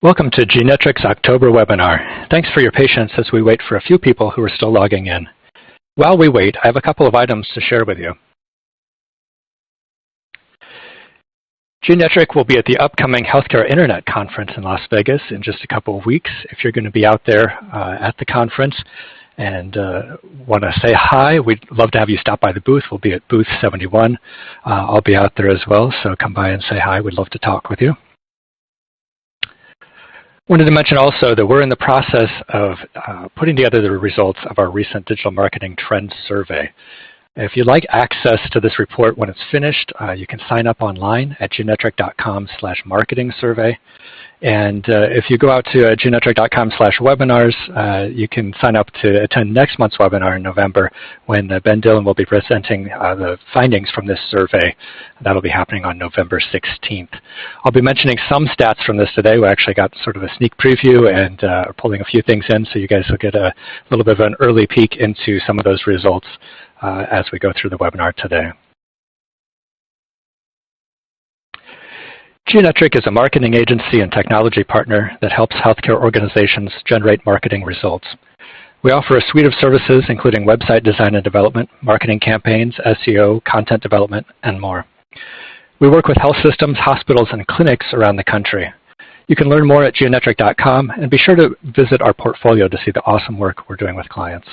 Welcome to Genetrix October webinar. Thanks for your patience as we wait for a few people who are still logging in. While we wait, I have a couple of items to share with you. Genetrix will be at the upcoming Healthcare Internet Conference in Las Vegas in just a couple of weeks. If you're going to be out there at the conference and want to say hi, we'd love to have you stop by the booth. We'll be at booth 71. I'll be out there as well, so come by and say hi. We'd love to talk with you. Wanted to mention also that we're in the process of putting together the results of our recent digital marketing trends survey. If you'd like access to this report when it's finished, you can sign up online at genetrix.com/marketing survey. And if you go out to genetrix.com/webinars, you can sign up to attend next month's webinar in November when Ben Dillon will be presenting the findings from this survey. That'll be happening on November 16th. I'll be mentioning some stats from this today. We actually got sort of a sneak preview and are pulling a few things in, so you guys will get a little bit of an early peek into some of those results as we go through the webinar today. Genetrix is a marketing agency and technology partner that helps healthcare organizations generate marketing results. We offer a suite of services including website design and development, marketing campaigns, SEO, content development, and more. We work with health systems, hospitals, and clinics around the country. You can learn more at genetrix.com and be sure to visit our portfolio to see the awesome work we're doing with clients.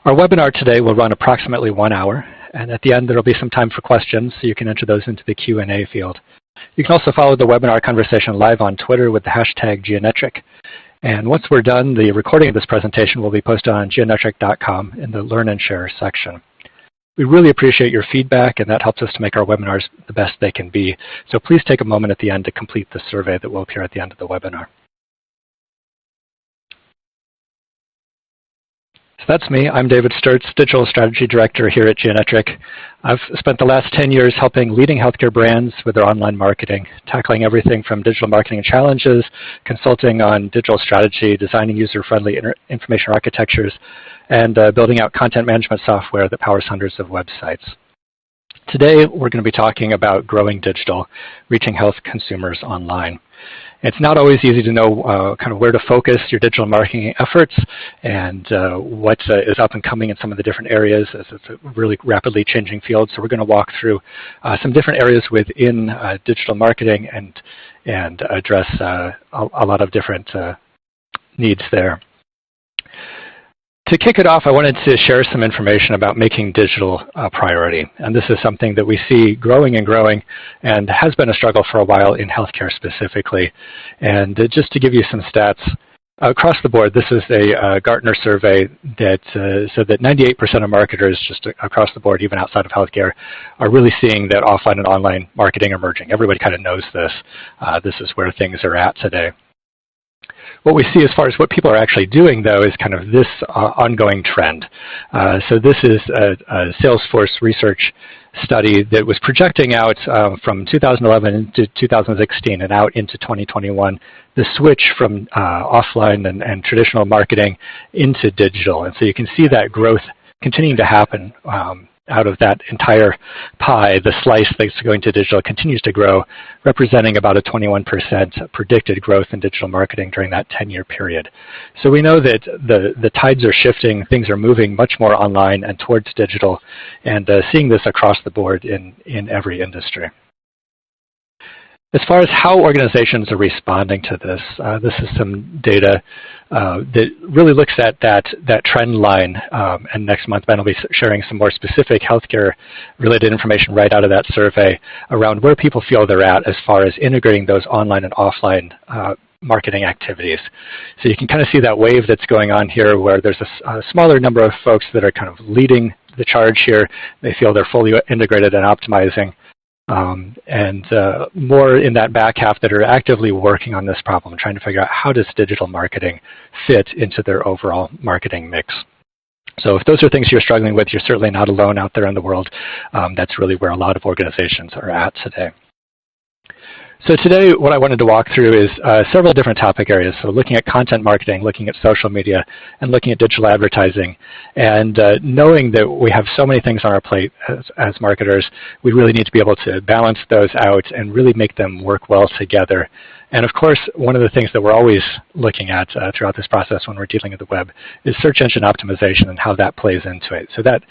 Our webinar today will run approximately 1 hour, and at the end there will be some time for questions, so you can enter those into the Q&A field. You can also follow the webinar conversation live on Twitter with the hashtag Genetrix. And once we're done, the recording of this presentation will be posted on genetrix.com in the Learn and Share section. We really appreciate your feedback, and that helps us to make our webinars the best they can be. So please take a moment at the end to complete the survey that will appear at the end of the webinar. So that's me. I'm David Sturtz, Digital Strategy Director here at Genetrix. I've spent the last 10 years helping leading healthcare brands with their online marketing, tackling everything from digital marketing challenges, consulting on digital strategy, designing user-friendly information architectures, and building out content management software that powers hundreds of websites. Today, we're going to be talking about growing digital, reaching health consumers online. It's not always easy to know kind of where to focus your digital marketing efforts and what is up and coming in some of the different areas, as it's a really rapidly changing field. So we're going to walk through some different areas within digital marketing and address a lot of different needs there. To kick it off, I wanted to share some information about making digital a priority. And this is something that we see growing and growing and has been a struggle for a while in healthcare specifically. And just to give you some stats, across the board, this is a Gartner survey that said that 98% of marketers just across the board, even outside of healthcare, are really seeing that offline and online marketing are merging. Everybody kind of knows this. This is where things are at today. What we see as far as what people are actually doing, though, is kind of this ongoing trend. So this is a Salesforce research study that was projecting out from 2011 to 2016 and out into 2021, the switch from offline and traditional marketing into digital. And so you can see that growth continuing to happen out of that entire pie. The slice that's going to digital continues to grow, representing about a 21% predicted growth in digital marketing during that 10-year period. So we know that the tides are shifting, things are moving much more online and towards digital, and seeing this across the board in every industry. As far as how organizations are responding to this, this is some data that really looks at that trend line, and next month Ben will be sharing some more specific healthcare-related information right out of that survey around where people feel they're at as far as integrating those online and offline marketing activities. So you can kind of see that wave that's going on here where there's a smaller number of folks that are kind of leading the charge here. They feel they're fully integrated and optimizing. And more in that back half that are actively working on this problem, trying to figure out how does digital marketing fit into their overall marketing mix. So if those are things you're struggling with, you're certainly not alone out there in the world. That's really where a lot of organizations are at today. So today what I wanted to walk through is several different topic areas. So looking at content marketing, looking at social media, and looking at digital advertising. And knowing that we have so many things on our plate as marketers, we really need to be able to balance those out and really make them work well together. And of course, one of the things that we're always looking at throughout this process when we're dealing with the web is search engine optimization and how that plays into it. So that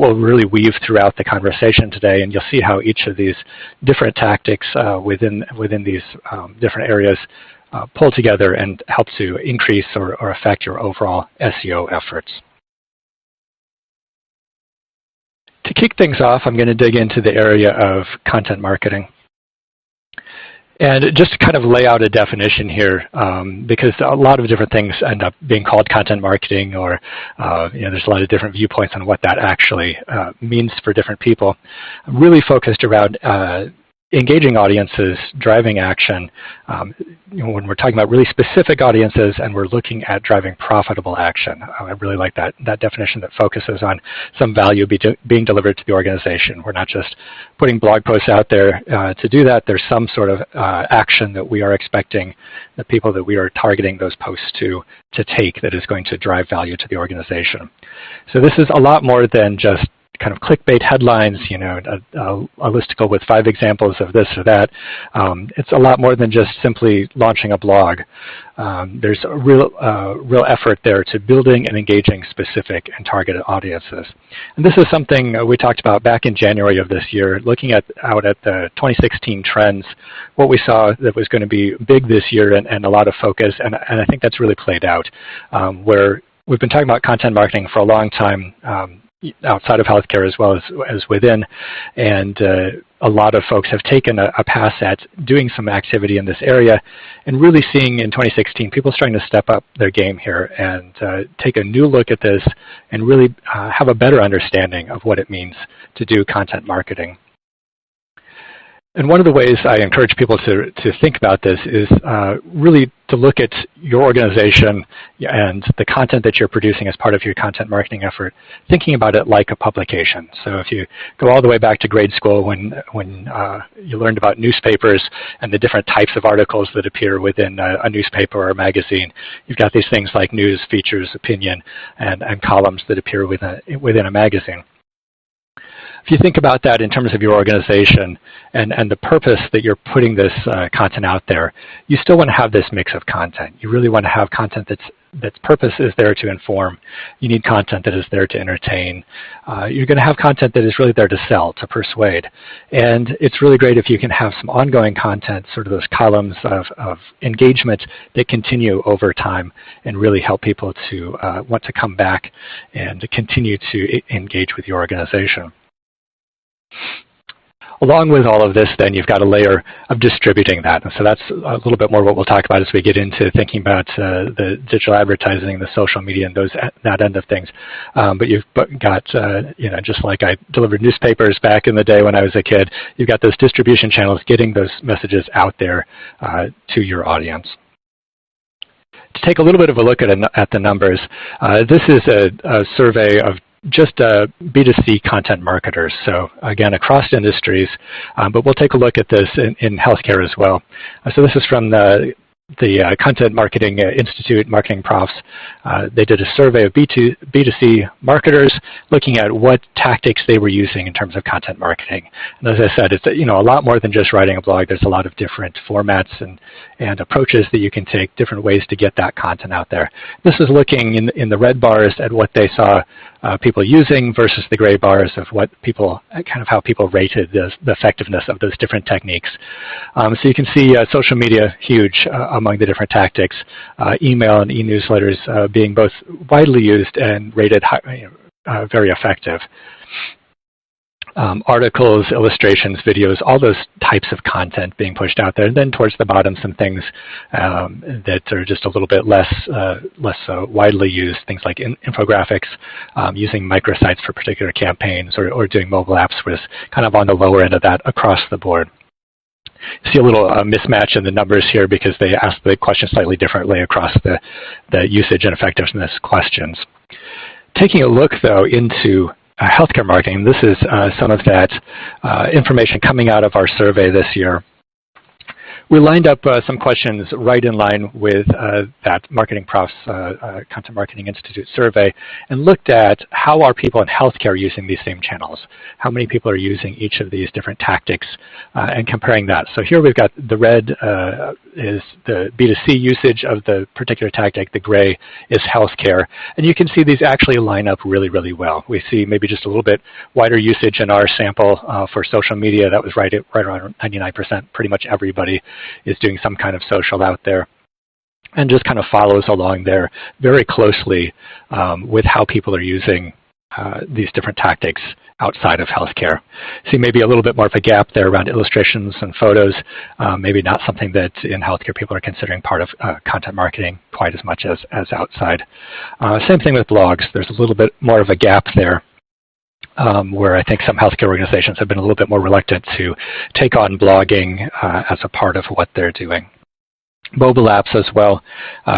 will really weave throughout the conversation today, and you'll see how each of these different tactics within these different areas pull together and help to increase or affect your overall SEO efforts. To kick things off, I'm going to dig into the area of content marketing. And just to kind of lay out a definition here, because a lot of different things end up being called content marketing, or there's a lot of different viewpoints on what that actually means for different people. I'm really focused around engaging audiences, driving action, when we're talking about really specific audiences and we're looking at driving profitable action. I really like that definition that focuses on some value being delivered to the organization. We're not just putting blog posts out there to do that. There's some sort of action that we are expecting the people that we are targeting those posts to take that is going to drive value to the organization. So this is a lot more than just kind of clickbait headlines, a listicle with 5 examples of this or that. It's a lot more than just simply launching a blog. There's a real effort there to building and engaging specific and targeted audiences. And this is something we talked about back in January of this year, looking out at the 2016 trends, what we saw that was going to be big this year and a lot of focus, and I think that's really played out, where we've been talking about content marketing for a long time, outside of healthcare as well as within, and a lot of folks have taken a pass at doing some activity in this area and really seeing in 2016 people starting to step up their game here and take a new look at this and really have a better understanding of what it means to do content marketing. And one of the ways I encourage people to think about this is really to look at your organization and the content that you're producing as part of your content marketing effort, thinking about it like a publication. So if you go all the way back to grade school when you learned about newspapers and the different types of articles that appear within a newspaper or a magazine, you've got these things like news, features, opinion, and columns that appear within a magazine. If you think about that in terms of your organization and the purpose that you're putting this content out there, you still want to have this mix of content. You really want to have content that's purpose is there to inform. You need content that is there to entertain. You're going to have content that is really there to sell, to persuade. And it's really great if you can have some ongoing content, sort of those columns of engagement that continue over time and really help people to want to come back and to continue to engage with your organization. Along with all of this, then, you've got a layer of distributing that. And so that's a little bit more what we'll talk about as we get into thinking about the digital advertising, the social media, and that end of things. But you've got, just like I delivered newspapers back in the day when I was a kid, you've got those distribution channels getting those messages out there to your audience. To take a little bit of a look at the numbers, this is a survey of just B2C content marketers, so again across industries, but we'll take a look at this in healthcare as well. So this is from the Content Marketing Institute, Marketing Profs. They did a survey of B2C marketers looking at what tactics they were using in terms of content marketing. And as I said, it's a lot more than just writing a blog. There's a lot of different formats and approaches that you can take, different ways to get that content out there. This is looking in the red bars at what they saw people using versus the gray bars of what people, kind of how people rated the effectiveness of those different techniques. So you can see social media huge among the different tactics, email and e-newsletters being both widely used and rated very effective. Articles, illustrations, videos, all those types of content being pushed out there. And then towards the bottom, some things that are just a little bit less widely used, things like infographics, using microsites for particular campaigns, or doing mobile apps was kind of on the lower end of that across the board. You see a little mismatch in the numbers here because they asked the question slightly differently across the usage and effectiveness questions. Taking a look, though, into healthcare marketing, this is some of that information coming out of our survey this year. We lined up some questions right in line with that Marketing Profs Content Marketing Institute survey and looked at how are people in healthcare using these same channels. How many people are using each of these different tactics and comparing that. So here we've got the red is the B2C usage of the particular tactic, the gray is healthcare. And you can see these actually line up really, really well. We see maybe just a little bit wider usage in our sample for social media. That was right around 99%. Pretty much everybody is doing some kind of social out there, and just kind of follows along there very closely with how people are using these different tactics outside of healthcare. See maybe a little bit more of a gap there around illustrations and photos, maybe not something that in healthcare people are considering part of content marketing quite as much as outside. Same thing with blogs. There's a little bit more of a gap there. Where I think some healthcare organizations have been a little bit more reluctant to take on blogging as a part of what they're doing. Mobile apps as well,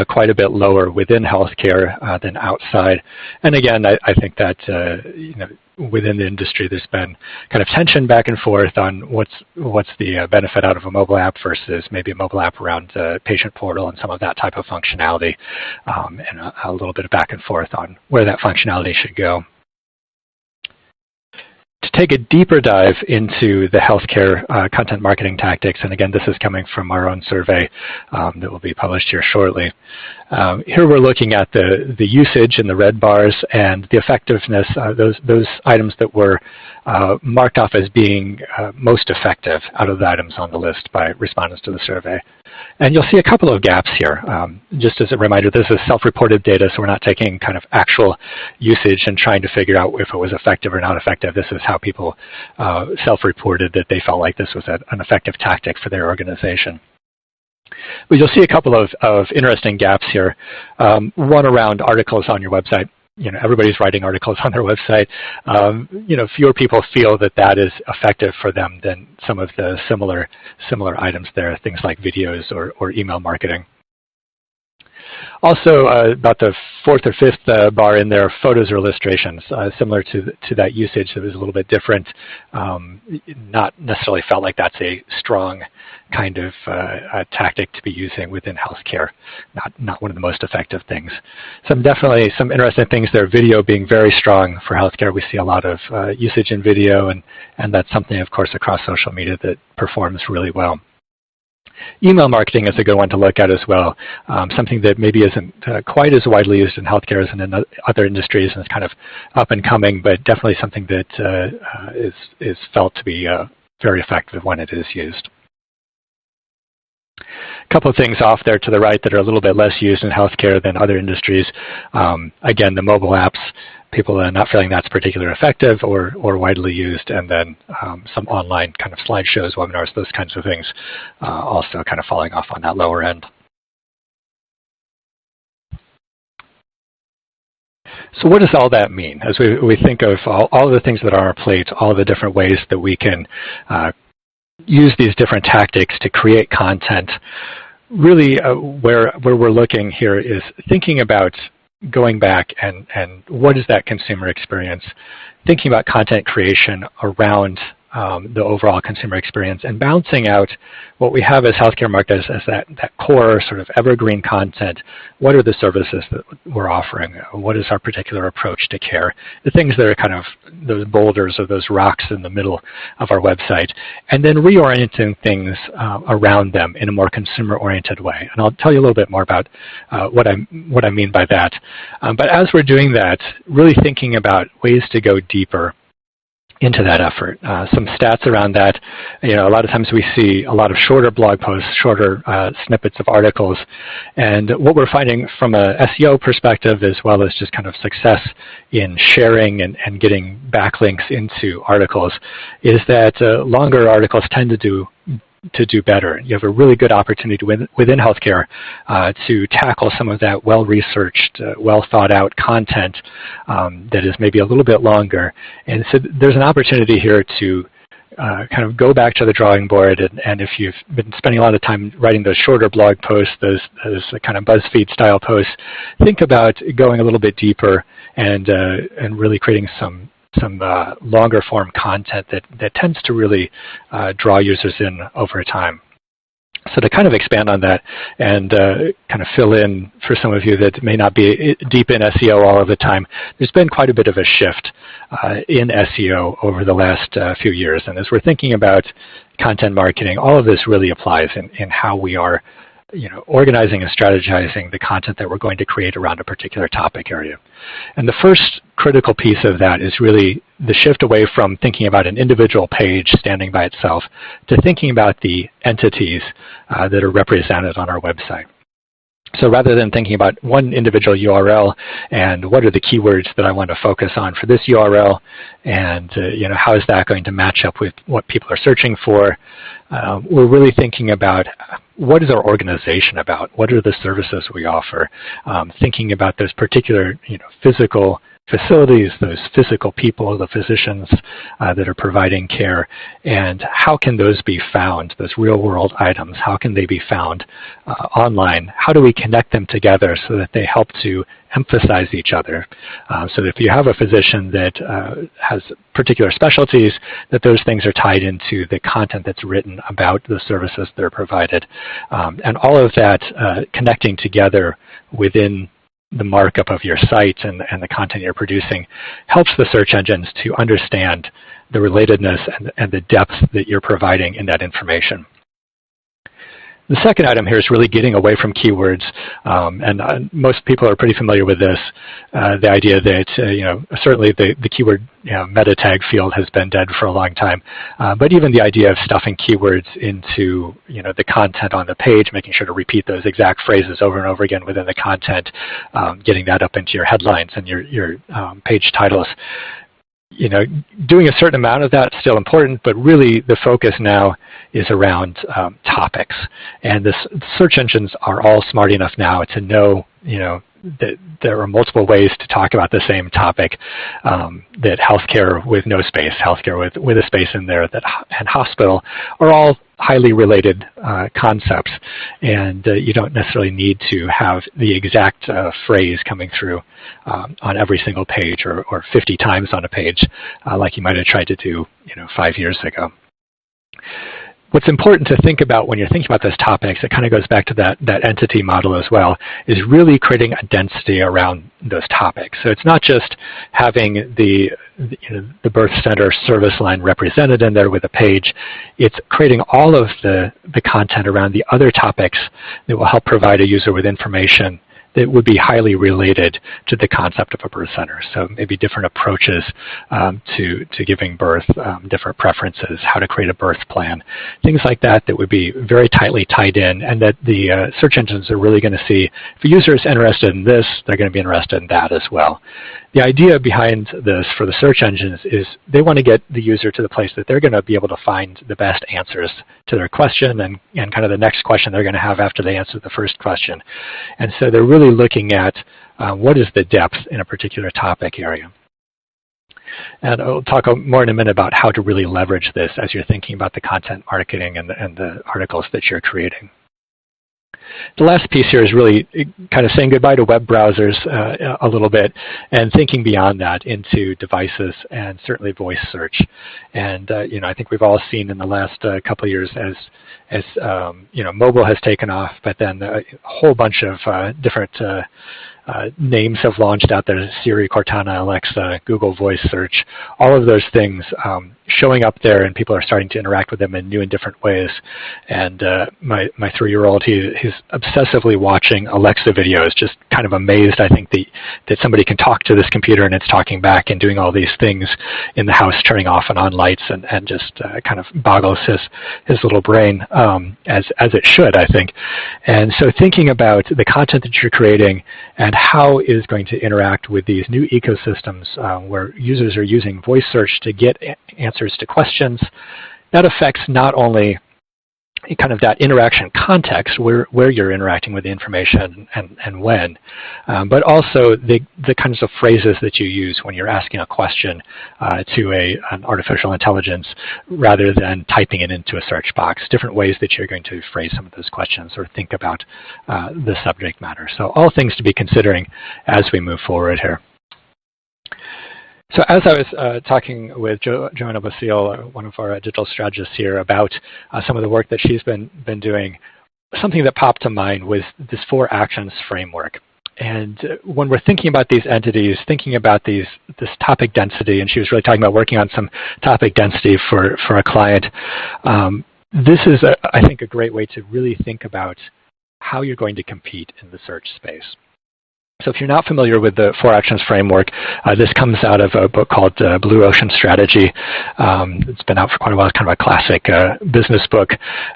quite a bit lower within healthcare than outside. And again, I think that within the industry there's been kind of tension back and forth on what's the benefit out of a mobile app versus maybe a mobile app around patient portal and some of that type of functionality, and a little bit of back and forth on where that functionality should go. To take a deeper dive into the healthcare content marketing tactics, and again, this is coming from our own survey that will be published here shortly. Here we're looking at the usage in the red bars and the effectiveness, those items that were marked off as being most effective out of the items on the list by respondents to the survey. And you'll see a couple of gaps here. Just as a reminder, this is self-reported data, so we're not taking kind of actual usage and trying to figure out if it was effective or not effective. This is how people self-reported that they felt like this was an effective tactic for their organization. But you'll see a couple of interesting gaps here. One around articles on your website. Everybody's writing articles on their website. Fewer people feel that that is effective for them than some of the similar items there, things like videos or email marketing. Also, about the fourth or fifth bar in there, photos or illustrations, similar to that usage that was a little bit different. Not necessarily felt like that's a strong kind of tactic to be using within healthcare. Not one of the most effective things. Definitely some interesting things there. Video being very strong for healthcare. We see a lot of usage in video, and that's something, of course, across social media that performs really well. Email marketing is a good one to look at as well, something that maybe isn't quite as widely used in healthcare as in other industries, and it's kind of up and coming, but definitely something that is felt to be very effective when it is used. A couple of things off there to the right that are a little bit less used in healthcare than other industries. Again, the mobile apps, people are not feeling that's particularly effective or widely used, and then some online kind of slideshows, webinars, those kinds of things also kind of falling off on that lower end. So what does all that mean? As we think of all the things that are on our plate, all the different ways that we can use these different tactics to create content, really where we're looking here is thinking about going back and what is that consumer experience, thinking about content creation around the overall consumer experience, and balancing out what we have as healthcare marketers as that core sort of evergreen content. What are the services that we're offering? What is our particular approach to care? The things that are kind of those boulders or those rocks in the middle of our website, and then reorienting things around them in a more consumer-oriented way. And I'll tell you a little bit more about what I mean by that. But as we're doing that, really thinking about ways to go deeper into that effort. Some stats around that, a lot of times we see a lot of shorter blog posts, shorter snippets of articles, and what we're finding from a SEO perspective as well as just kind of success in sharing and getting backlinks into articles is that longer articles tend to do better. You have a really good opportunity within healthcare to tackle some of that well-researched, well-thought-out content that is maybe a little bit longer. And so there's an opportunity here to kind of go back to the drawing board, and if you've been spending a lot of time writing those shorter blog posts, those kind of BuzzFeed style posts, think about going a little bit deeper and really creating some longer form content that tends to really draw users in over time. So to kind of expand on that and kind of fill in for some of you that may not be deep in SEO all of the time, there's been quite a bit of a shift in SEO over the last few years. And as we're thinking about content marketing, all of this really applies in how we are organizing and strategizing the content that we're going to create around a particular topic area. And the first critical piece of that is really the shift away from thinking about an individual page standing by itself to thinking about the entities that are represented on our website. So rather than thinking about one individual URL and what are the keywords that I want to focus on for this URL, and how is that going to match up with what people are searching for, we're really thinking about what is our organization about, what are the services we offer, thinking about those particular physical facilities, those physical people, the physicians that are providing care, and how can those be found, those real-world items, how can they be found online? How do we connect them together so that they help to emphasize each other? So that if you have a physician that has particular specialties, that those things are tied into the content that's written about the services that are provided. And all of that connecting together within the markup of your site and the content you're producing helps the search engines to understand the relatedness and the depth that you're providing in that information. The second item here is really getting away from keywords, and most people are pretty familiar with this. The idea that certainly the keyword meta tag field has been dead for a long time, but even the idea of stuffing keywords into the content on the page, making sure to repeat those exact phrases over and over again within the content, getting that up into your headlines and your page titles. Doing a certain amount of that is still important, but really the focus now is around topics. And the search engines are all smart enough now to know, that there are multiple ways to talk about the same topic, that healthcare with no space, healthcare with a space in there, and hospital are all highly related concepts, and you don't necessarily need to have the exact phrase coming through on every single page or 50 times on a page like you might have tried to do 5 years ago. What's important to think about when you're thinking about those topics, it kind of goes back to that entity model as well, is really creating a density around those topics. So it's not just having the birth center service line represented in there with a page. It's creating all of the content around the other topics that will help provide a user with information that would be highly related to the concept of a birth center. So maybe different approaches to giving birth, different preferences, how to create a birth plan, things like that that would be very tightly tied in, and that the search engines are really going to see if a user is interested in this, they're going to be interested in that as well. The idea behind this for the search engines is they want to get the user to the place that they're going to be able to find the best answers to their question and kind of the next question they're going to have after they answer the first question. And so they're really looking at what is the depth in a particular topic area. And I'll talk more in a minute about how to really leverage this as you're thinking about the content marketing and the articles that you're creating. The last piece here is really kind of saying goodbye to web browsers a little bit and thinking beyond that into devices and certainly voice search. And I think we've all seen in the last couple of years as mobile has taken off, but then a whole bunch of different names have launched out there: Siri, Cortana, Alexa, Google Voice Search, all of those things showing up there, and people are starting to interact with them in new and different ways. And my 3-year-old, he's obsessively watching Alexa videos, just kind of amazed, I think, that somebody can talk to this computer and it's talking back and doing all these things in the house, turning off and on lights, and just kind of boggles his little brain, as it should, I think. And so thinking about the content that you're creating and how it is going to interact with these new ecosystems where users are using voice search to get answers to questions, that affects not only kind of that interaction context where you're interacting with the information and when, but also the kinds of phrases that you use when you're asking a question to an artificial intelligence rather than typing it into a search box, different ways that you're going to phrase some of those questions or think about the subject matter. So all things to be considering as we move forward here. So as I was talking with Joanna Basile, one of our digital strategists here, about some of the work that she's been doing, something that popped to mind was this 4 actions framework. And when we're thinking about these entities, thinking about this topic density, and she was really talking about working on some topic density for a client, this is, I think, a great way to really think about how you're going to compete in the search space. So if you're not familiar with the 4 actions framework, this comes out of a book called Blue Ocean Strategy. It's been out for quite a while. It's kind of a classic business book.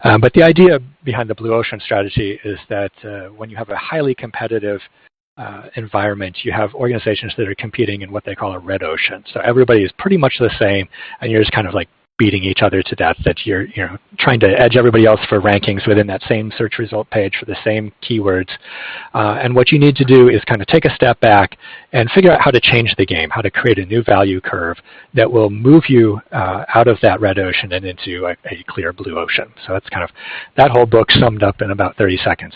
But the idea behind the Blue Ocean Strategy is that when you have a highly competitive environment, you have organizations that are competing in what they call a red ocean. So everybody is pretty much the same, and you're just kind of like beating each other to death, that you're trying to edge everybody else for rankings within that same search result page for the same keywords. And what you need to do is kind of take a step back and figure out how to change the game, how to create a new value curve that will move you out of that red ocean and into a clear blue ocean. So that's kind of that whole book summed up in about 30 seconds.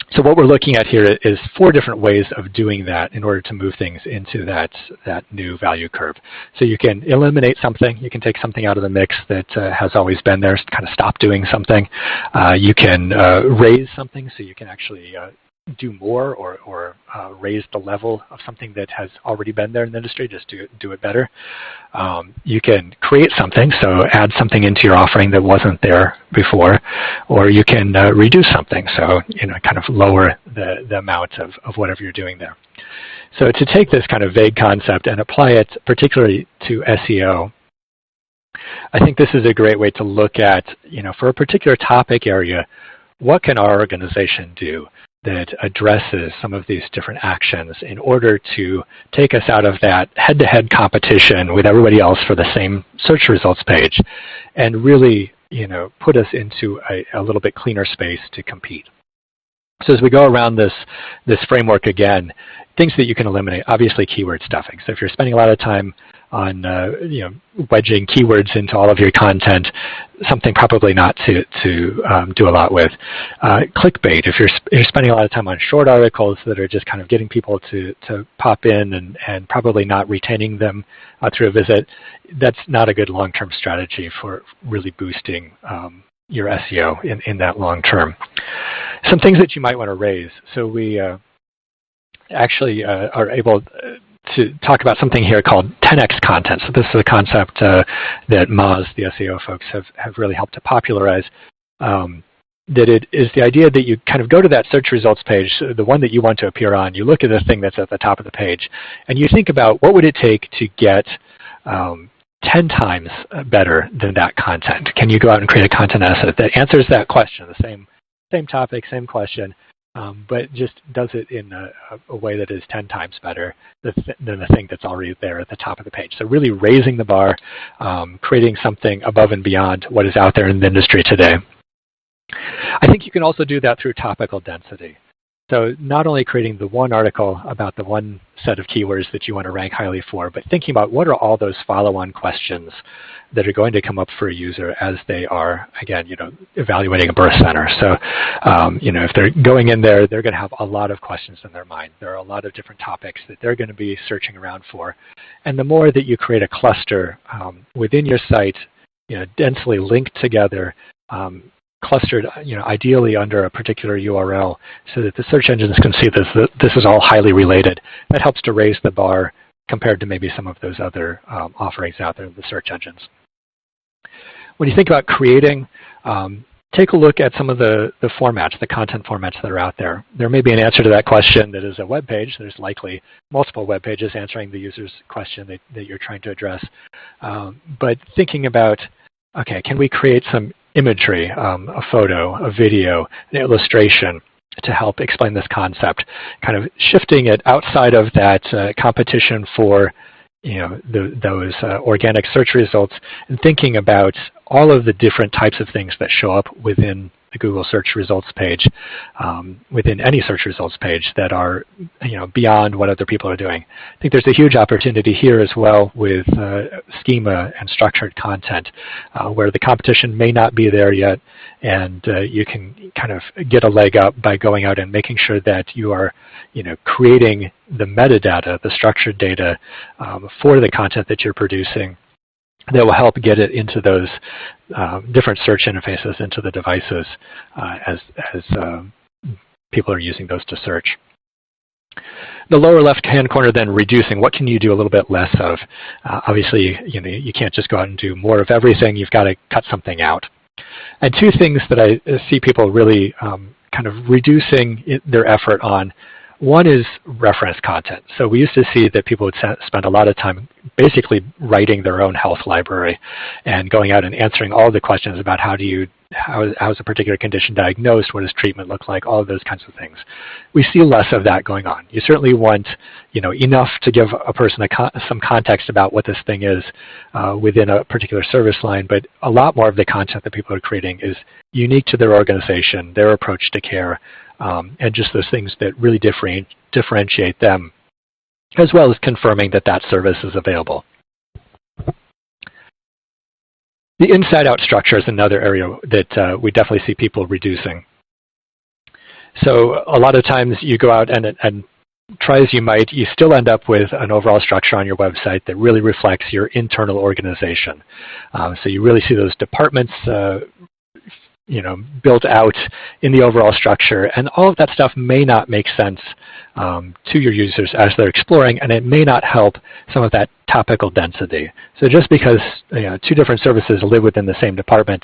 So what we're looking at here is 4 different ways of doing that in order to move things into that new value curve. So you can eliminate something. You can take something out of the mix that has always been there, kind of stop doing something. You can raise something, so you can actually do more or raise the level of something that has already been there in the industry, just to do it better. You can create something, so add something into your offering that wasn't there before, or you can reduce something, so kind of lower the amount of whatever you're doing there. So to take this kind of vague concept and apply it particularly to SEO, I think this is a great way to look at, for a particular topic area, what can our organization do that addresses some of these different actions in order to take us out of that head-to-head competition with everybody else for the same search results page and really, put us into a little bit cleaner space to compete. So as we go around this framework again, things that you can eliminate, obviously keyword stuffing. So if you're spending a lot of time on wedging keywords into all of your content, something probably not to do a lot with. Clickbait, if you're spending a lot of time on short articles that are just kind of getting people to pop in and probably not retaining them through a visit, that's not a good long-term strategy for really boosting your SEO in that long term. Some things that you might want to raise. So we actually are able to talk about something here called 10x content. So this is a concept that Moz, the SEO folks, have really helped to popularize. That it is the idea that you kind of go to that search results page, the one that you want to appear on, you look at the thing that's at the top of the page, and you think about what would it take to get 10 times better than that content. Can you go out and create a content asset that answers that question, the same topic, same question, but just does it in a way that is 10 times better than the thing that's already there at the top of the page. So really raising the bar, creating something above and beyond what is out there in the industry today. I think you can also do that through topical density. So not only creating the one article about the one set of keywords that you want to rank highly for, but thinking about what are all those follow-on questions that are going to come up for a user as they are, again, evaluating a birth center. So, if they're going in there, they're going to have a lot of questions in their mind. There are a lot of different topics that they're going to be searching around for. And the more that you create a cluster within your site, densely linked together, clustered, ideally under a particular URL, so that the search engines can see this is all highly related. That helps to raise the bar compared to maybe some of those other offerings out there in the search engines. When you think about creating, take a look at some of the formats, the content formats that are out there. There may be an answer to that question that is a web page. There's likely multiple web pages answering the user's question that you're trying to address. But thinking about, okay, can we create some imagery, a photo, a video, an illustration to help explain this concept, kind of shifting it outside of that competition for those organic search results, and thinking about all of the different types of things that show up within the Google search results page, within any search results page that are beyond what other people are doing. I think there's a huge opportunity here as well with schema and structured content, where the competition may not be there yet, and you can kind of get a leg up by going out and making sure that you are creating the metadata, the structured data for the content that you're producing, that will help get it into those different search interfaces, into the devices as people are using those to search. The lower left-hand corner, then, reducing. What can you do a little bit less of? Obviously, you can't just go out and do more of everything. You've got to cut something out. And two things that I see people really kind of reducing their effort on. One is reference content. So we used to see that people would spend a lot of time basically writing their own health library and going out and answering all the questions about how is a particular condition diagnosed, what does treatment look like, all of those kinds of things. We see less of that going on. You certainly want enough to give a person some context about what this thing is within a particular service line, but a lot more of the content that people are creating is unique to their organization, their approach to care, and just those things that really differentiate them, as well as confirming that that service is available. The inside-out structure is another area that we definitely see people reducing. So a lot of times you go out and try as you might, you still end up with an overall structure on your website that really reflects your internal organization. So you really see those departments built out in the overall structure, and all of that stuff may not make sense to your users as they're exploring, and it may not help some of that topical density. So just because two different services live within the same department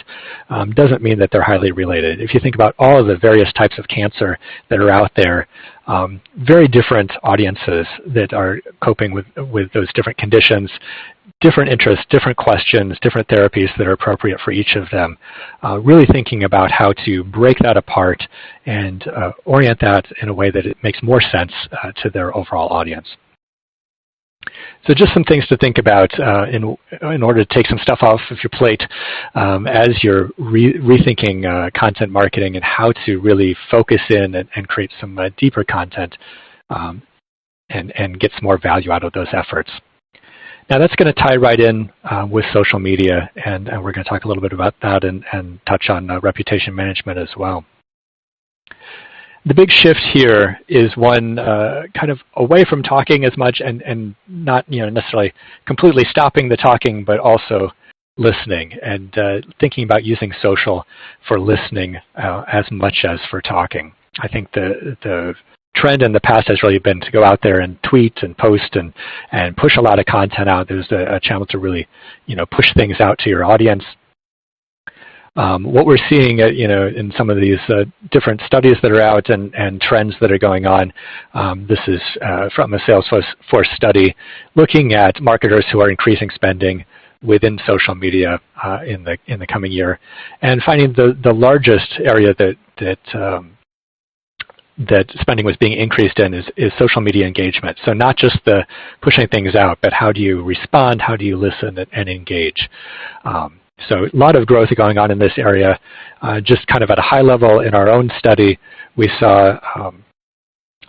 doesn't mean that they're highly related. If you think about all of the various types of cancer that are out there, very different audiences that are coping with those different conditions, different interests, different questions, different therapies that are appropriate for each of them. Really thinking about how to break that apart and orient that in a way that it makes more sense to their overall audience. So just some things to think about in order to take some stuff off of your plate as you're rethinking content marketing and how to really focus in and create some deeper content and get some more value out of those efforts. Now that's going to tie right in with social media, and we're going to talk a little bit about that and touch on reputation management as well. The big shift here is one kind of away from talking as much and not necessarily completely stopping the talking, but also listening and thinking about using social for listening as much as for talking. I think the trend in the past has really been to go out there and tweet and post and push a lot of content out. There's a channel to really push things out to your audience. What we're seeing in some of these different studies that are out and trends that are going on, this is from a Salesforce study looking at marketers who are increasing spending within social media in the coming year, and finding the largest area that spending was being increased in is social media engagement. So not just the pushing things out, but how do you respond, how do you listen and engage. So a lot of growth going on in this area. Just kind of at a high level in our own study, we saw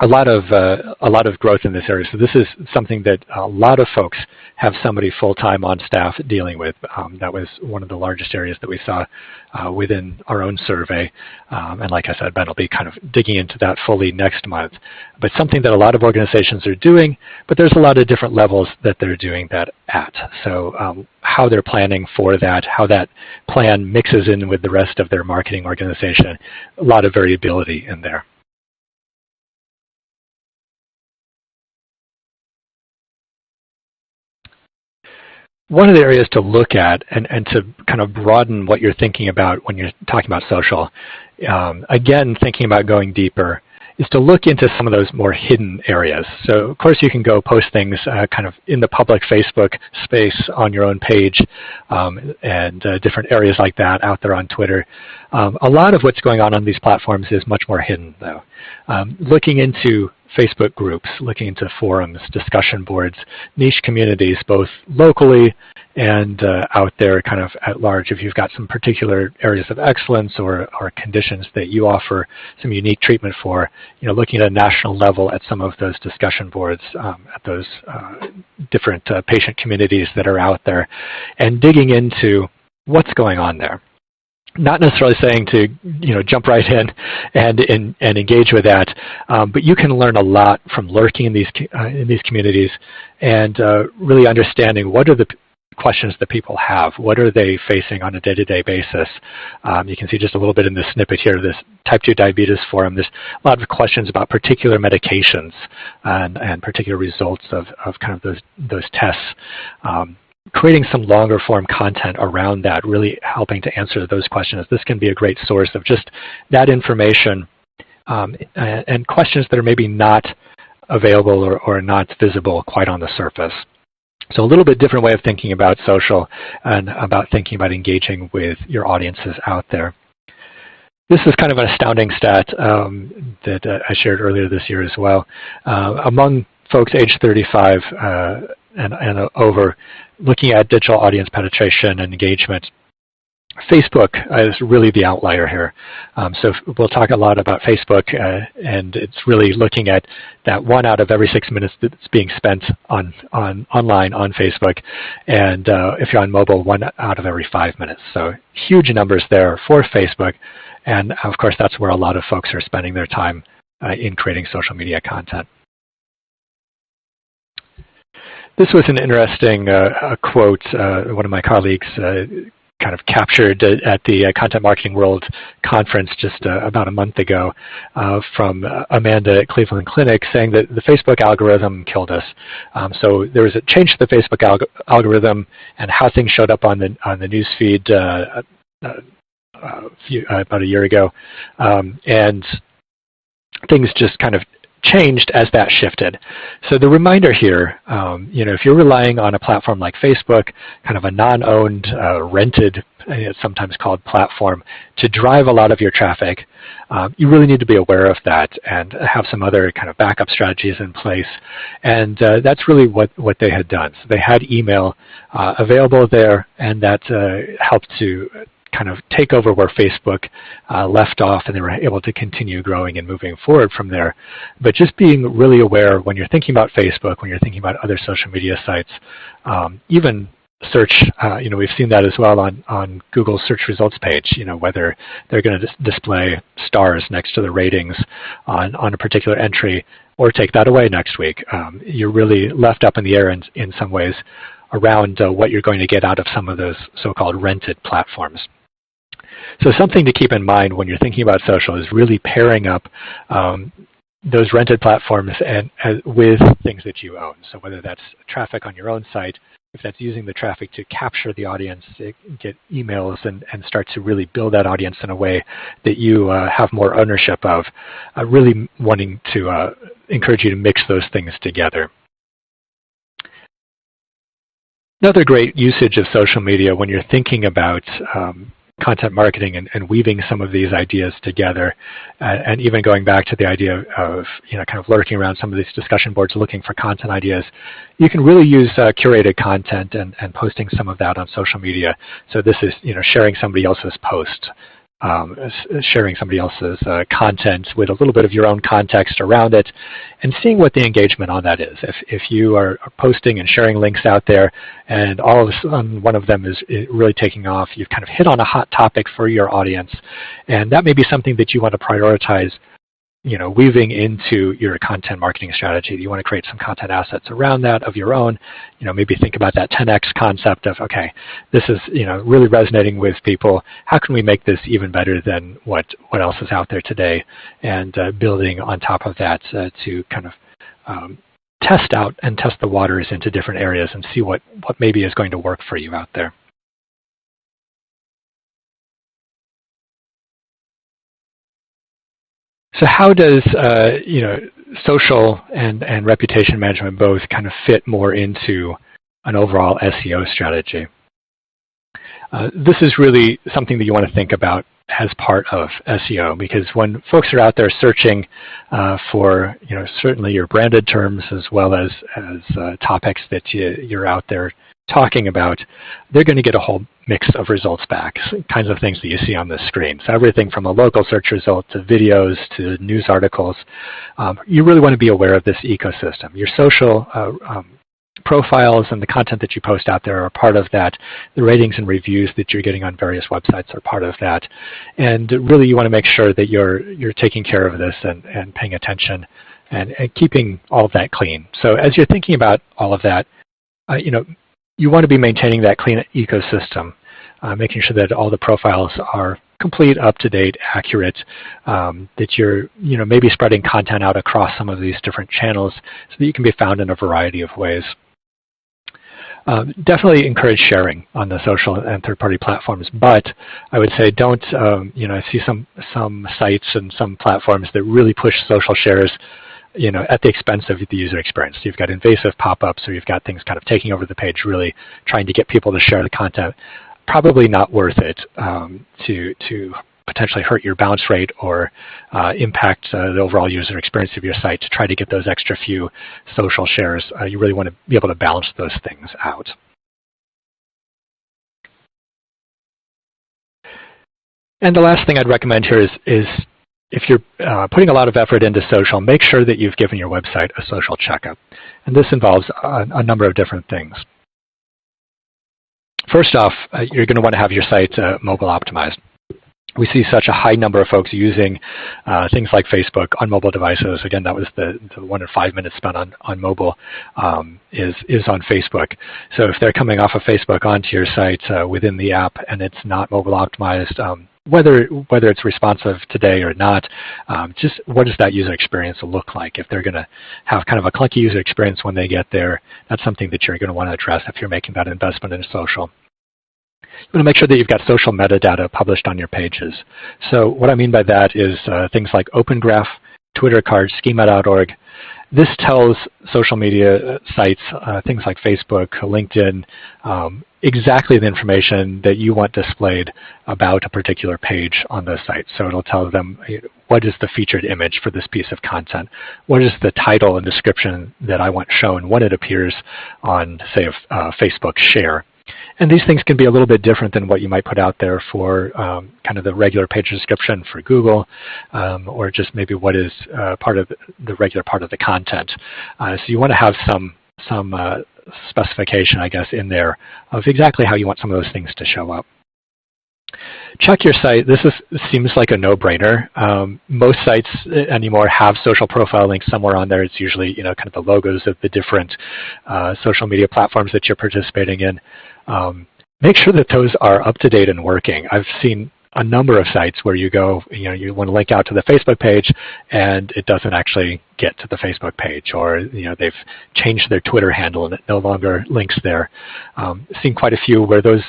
a lot of growth in this area. So this is something that a lot of folks have somebody full-time on staff dealing with. That was one of the largest areas that we saw within our own survey. And like I said, Ben will be kind of digging into that fully next month. But something that a lot of organizations are doing, but there's a lot of different levels that they're doing that at. So how they're planning for that, how that plan mixes in with the rest of their marketing organization, a lot of variability in there. One of the areas to look at and to kind of broaden what you're thinking about when you're talking about social, again, thinking about going deeper, is to look into some of those more hidden areas. So of course you can go post things kind of in the public Facebook space on your own page and different areas like that out there on Twitter. A lot of what's going on these platforms is much more hidden though. Looking into Facebook groups, looking into forums, discussion boards, niche communities, both locally and out there kind of at large. If you've got some particular areas of excellence or conditions that you offer some unique treatment for, looking at a national level at some of those discussion boards, at those different patient communities that are out there, and digging into what's going on there. Not necessarily saying to jump right in and engage with that, but you can learn a lot from lurking in these communities and really understanding what are the questions that people have. What are they facing on a day-to-day basis? You can see just a little bit in this snippet here, this type 2 diabetes forum. There's a lot of questions about particular medications and particular results of kind of those tests. Creating some longer form content around that, really helping to answer those questions. This can be a great source of just that information and questions that are maybe not available or not visible quite on the surface. So a little bit different way of thinking about social and about thinking about engaging with your audiences out there. This is kind of an astounding stat that I shared earlier this year as well. Among folks age 35 and over, looking at digital audience penetration and engagement, Facebook is really the outlier here. So we'll talk a lot about Facebook, and it's really looking at that 1 out of every 6 minutes that's being spent online on Facebook, and if you're on mobile, 1 out of every 5 minutes. So huge numbers there for Facebook, and of course that's where a lot of folks are spending their time in creating social media content. This was an interesting quote one of my colleagues kind of captured at the Content Marketing World Conference just about a month ago from Amanda at Cleveland Clinic, saying that the Facebook algorithm killed us. So there was a change to the Facebook algorithm and how things showed up on the news feed about a year ago, and things just kind of changed as that shifted. So the reminder here, if you're relying on a platform like Facebook, kind of a non-owned, rented, it's sometimes called platform, to drive a lot of your traffic, you really need to be aware of that and have some other kind of backup strategies in place. And that's really what they had done. So they had email available there, and that helped to kind of take over where Facebook left off, and they were able to continue growing and moving forward from there. But just being really aware when you're thinking about Facebook, when you're thinking about other social media sites, even search, we've seen that as well on Google's search results page, whether they're going to display stars next to the ratings on a particular entry or take that away next week. You're really left up in the air in some ways around what you're going to get out of some of those so-called rented platforms. So something to keep in mind when you're thinking about social is really pairing up those rented platforms with things that you own. So whether that's traffic on your own site, if that's using the traffic to capture the audience, get emails and start to really build that audience in a way that you have more ownership of, really wanting to encourage you to mix those things together. Another great usage of social media when you're thinking about content marketing and weaving some of these ideas together, and even going back to the idea of kind of lurking around some of these discussion boards looking for content ideas, you can really use curated content and posting some of that on social media. So this is sharing somebody else's post, sharing somebody else's content with a little bit of your own context around it, and seeing what the engagement on that is. If you are posting and sharing links out there and all of a sudden one of them is really taking off, you've kind of hit on a hot topic for your audience, and that may be something that you want to prioritize weaving into your content marketing strategy. You want to create some content assets around that of your own. Maybe think about that 10x concept of, okay, this is really resonating with people. How can we make this even better than what else is out there today? And building on top of that to kind of test out and test the waters into different areas and see what maybe is going to work for you out there. So how does social and reputation management both kind of fit more into an overall SEO strategy? This is really something that you want to think about as part of SEO, because when folks are out there searching for certainly your branded terms as well as topics that you're out there talking about, they're going to get a whole mix of results back, kinds of things that you see on the screen. So everything from a local search result to videos to news articles. You really want to be aware of this ecosystem. Your social profiles and the content that you post out there are part of that. The ratings and reviews that you're getting on various websites are part of that. And really you want to make sure that you're taking care of this and paying attention and keeping all of that clean. So as you're thinking about all of that, you want to be maintaining that clean ecosystem, making sure that all the profiles are complete, up-to-date, accurate, that you're maybe spreading content out across some of these different channels so that you can be found in a variety of ways. Definitely encourage sharing on the social and third-party platforms, but I would say don't, I see some sites and some platforms that really push social shares at the expense of the user experience. You've got invasive pop-ups, or you've got things kind of taking over the page, really trying to get people to share the content. Probably not worth it to potentially hurt your bounce rate or impact the overall user experience of your site to try to get those extra few social shares. You really want to be able to balance those things out. And the last thing I'd recommend here is if you're putting a lot of effort into social, make sure that you've given your website a social checkup. And this involves a number of different things. First off, you're going to want to have your site mobile optimized. We see such a high number of folks using things like Facebook on mobile devices. Again, that was the 1 in 5 minutes spent on mobile is on Facebook. So if they're coming off of Facebook onto your site within the app and it's not mobile optimized, whether it's responsive today or not, just what does that user experience look like? If they're going to have kind of a clunky user experience when they get there, that's something that you're going to want to address if you're making that investment in social. You want to make sure that you've got social metadata published on your pages. So what I mean by that is things like Open Graph, Twitter Card, Schema.org. This tells social media sites, things like Facebook, LinkedIn, exactly the information that you want displayed about a particular page on the site. So it'll tell them what is the featured image for this piece of content, what is the title and description that I want shown when it appears on, say, a Facebook share. And these things can be a little bit different than what you might put out there for kind of the regular page description for Google, or just maybe what is part of the regular part of the content. So you want to have some specification, I guess, in there of exactly how you want some of those things to show up. Check your site. This seems like a no-brainer. Most sites anymore have social profile links somewhere on there. It's usually kind of the logos of the different social media platforms that you're participating in. Make sure that those are up to date and working. I've seen a number of sites where you go, you want to link out to the Facebook page and it doesn't actually get to the Facebook page, or they've changed their Twitter handle and it no longer links there. I've seen quite a few where those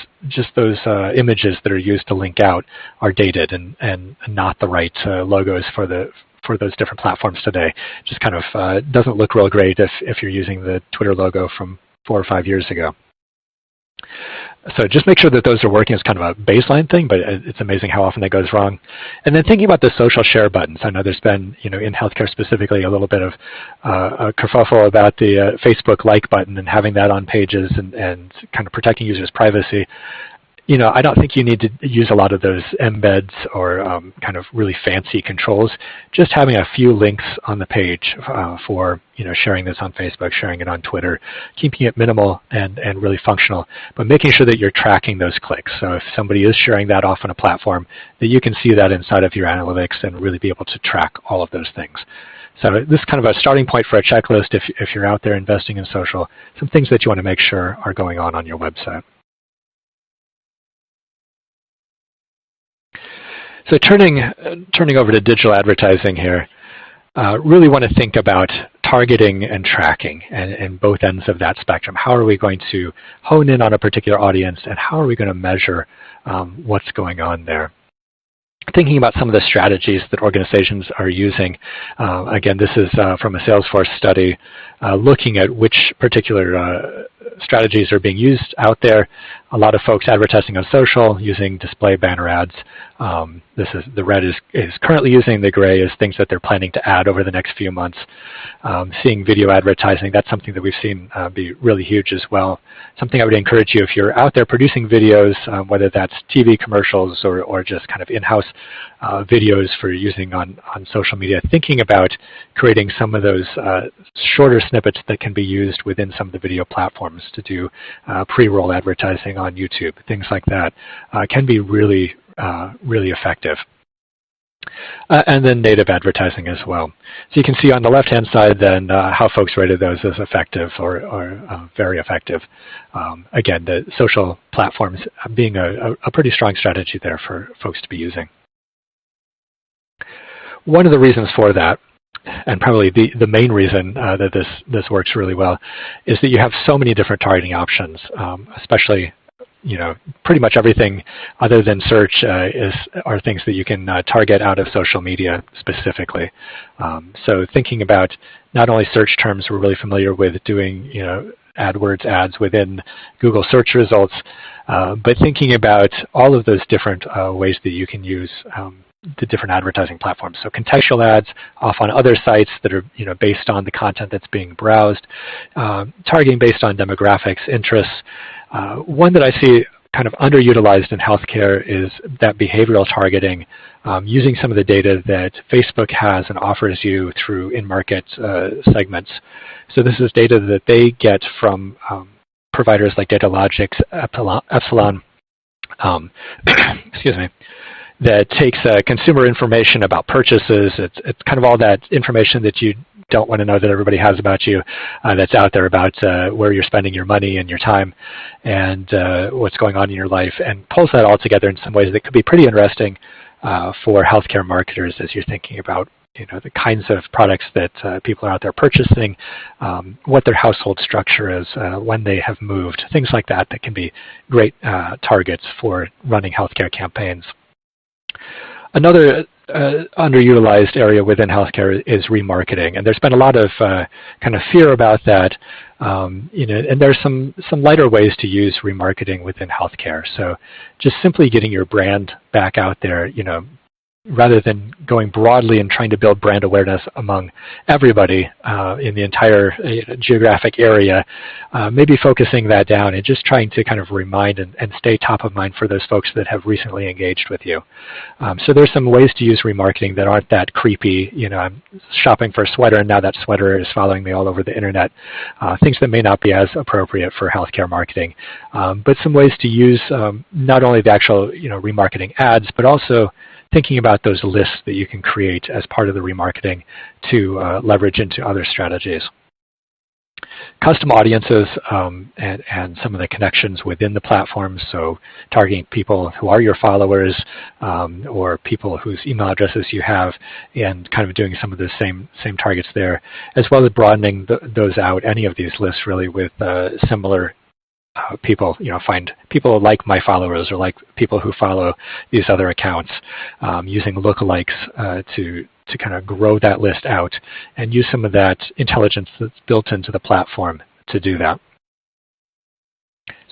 images that are used to link out are dated and not the right logos for those different platforms today. Just kind of doesn't look real great if you're using the Twitter logo from 4 or 5 years ago. So just make sure that those are working as kind of a baseline thing, but it's amazing how often that goes wrong. And then thinking about the social share buttons. I know there's been, in healthcare specifically, a little bit of a kerfuffle about the Facebook like button and having that on pages and kind of protecting users' privacy. I don't think you need to use a lot of those embeds or kind of really fancy controls. Just having a few links on the page for sharing this on Facebook, sharing it on Twitter, keeping it minimal and really functional, but making sure that you're tracking those clicks. So if somebody is sharing that off on a platform, that you can see that inside of your analytics and really be able to track all of those things. So this is kind of a starting point for a checklist if you're out there investing in social, some things that you want to make sure are going on your website. So turning over to digital advertising here, really want to think about targeting and tracking and both ends of that spectrum. How are we going to hone in on a particular audience, and how are we going to measure what's going on there? Thinking about some of the strategies that organizations are using. Again, this is from a Salesforce study looking at which particular strategies are being used out there. A lot of folks advertising on social using display banner ads. The red is currently using, the gray is things that they're planning to add over the next few months. Seeing video advertising, that's something that we've seen be really huge as well. Something I would encourage you, if you're out there producing videos, whether that's TV commercials or just kind of in-house videos for using on social media, thinking about creating some of those shorter snippets that can be used within some of the video platforms to do pre-roll advertising on YouTube. Things like that can be really effective. And then native advertising as well. So you can see on the left-hand side then how folks rated those as effective or very effective. Again, the social platforms being a pretty strong strategy there for folks to be using. One of the reasons for that, and probably the main reason that this works really well, is that you have so many different targeting options, especially pretty much everything other than search are things that you can target out of social media specifically. So thinking about not only search terms, we're really familiar with doing AdWords ads within Google search results, but thinking about all of those different ways that you can use the different advertising platforms. So contextual ads off on other sites that are based on the content that's being browsed, targeting based on demographics, interests. One that I see kind of underutilized in healthcare is that behavioral targeting, using some of the data that Facebook has and offers you through in-market segments. So this is data that they get from providers like Datalogix, Epsilon, excuse me, that takes consumer information about purchases. It's kind of all that information that you don't want to know that everybody has about you, that's out there about where you're spending your money and your time and what's going on in your life, and pulls that all together in some ways that could be pretty interesting for healthcare marketers as you're thinking about the kinds of products that people are out there purchasing, what their household structure is, when they have moved, things like that that can be great targets for running healthcare campaigns. Another underutilized area within healthcare is remarketing, and there's been a lot of kind of fear about that. And there's some lighter ways to use remarketing within healthcare. So just simply getting your brand back out there, rather than going broadly and trying to build brand awareness among everybody in the entire geographic area, maybe focusing that down and just trying to kind of remind and stay top of mind for those folks that have recently engaged with you. So there's some ways to use remarketing that aren't that creepy. I'm shopping for a sweater and now that sweater is following me all over the internet. Things that may not be as appropriate for healthcare marketing. But some ways to use not only the actual remarketing ads, but also thinking about those lists that you can create as part of the remarketing to leverage into other strategies. Custom audiences and some of the connections within the platform, so targeting people who are your followers or people whose email addresses you have, and kind of doing some of the same targets there, as well as broadening those out, any of these lists really, with similar people, find people like my followers or like people who follow these other accounts, using lookalikes to kind of grow that list out and use some of that intelligence that's built into the platform to do that.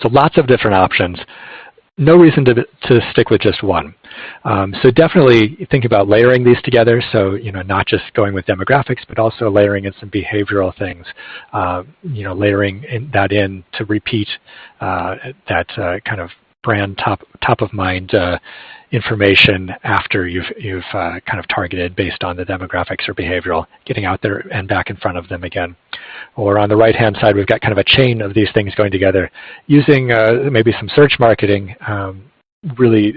So lots of different options. No reason to stick with just one. So definitely think about layering these together. So not just going with demographics, but also layering in some behavioral things. Layering that in to repeat that kind of brand top of mind information after you've kind of targeted based on the demographics or behavioral, getting out there and back in front of them again. Or on the right-hand side, we've got kind of a chain of these things going together. Using maybe some search marketing really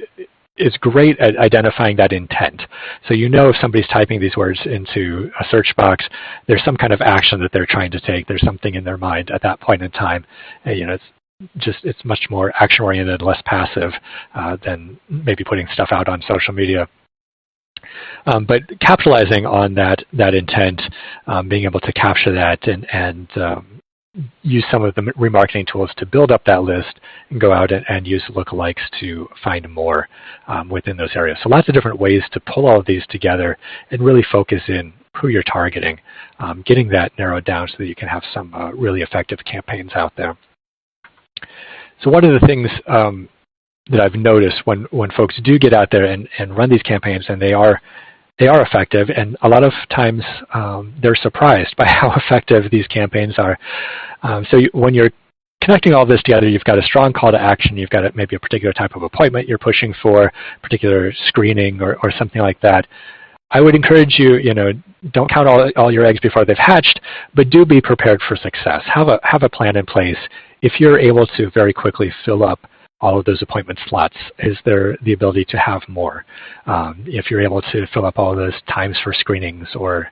is great at identifying that intent. So if somebody's typing these words into a search box, there's some kind of action that they're trying to take. There's something in their mind at that point in time. It's much more action-oriented, less passive than maybe putting stuff out on social media. But capitalizing on that intent, being able to capture that and use some of the remarketing tools to build up that list and go out and use lookalikes to find more within those areas. So lots of different ways to pull all of these together and really focus in who you're targeting, getting that narrowed down so that you can have some really effective campaigns out there. So one of the things that I've noticed when folks do get out there and run these campaigns, and they are effective, and a lot of times they're surprised by how effective these campaigns are. When you're connecting all this together, you've got a strong call to action, you've got maybe a particular type of appointment you're pushing for, particular screening or something like that. I would encourage you, don't count all your eggs before they've hatched, but do be prepared for success. Have a plan in place. If you're able to very quickly fill up all of those appointment slots? Is there the ability to have more? If you're able to fill up all those times for screenings, or